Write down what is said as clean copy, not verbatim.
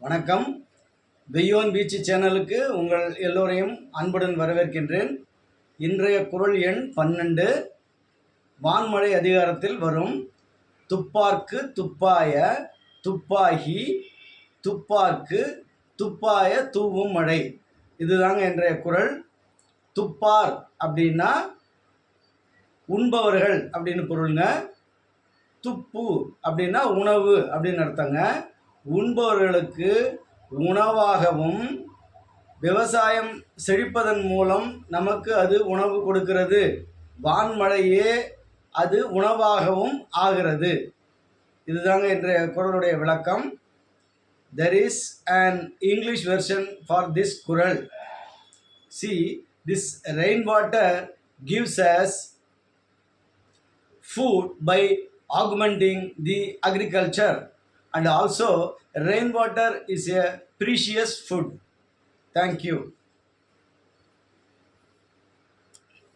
வணக்கம். Peon beach சேனலுக்கு உங்கள் எல்லோரையும் அன்புடன் வரவேற்கின்றேன். இன்றைய குறள் எண் 12 வான்மழை அதிகாரத்தில் வரும். துப்பார்க்கு துப்பாய துப்பாகி துப்பார்க்கு துப்பாய தூவும் மழை. இதுதாங்க இன்றைய குறள். துப்பார் அப்படின்னா உண்பவர்கள் அப்படின்னு பொருளுங்க. துப்பு அப்படின்னா உணவு அப்படின்னு அர்த்தங்க. உண்பவர்களுக்கு உணவாகவும் விவசாயம் செழிப்பதன் மூலம் நமக்கு அது உணவு கொடுக்கிறது. வான்மழையே அது உணவாகவும் ஆகிறது. இதுதாங்க இன்றைய குறளுடைய விளக்கம். There is an English version for this குறள். See, this rainwater gives us food by augmenting the agriculture, and also rainwater is a precious food. Thank you.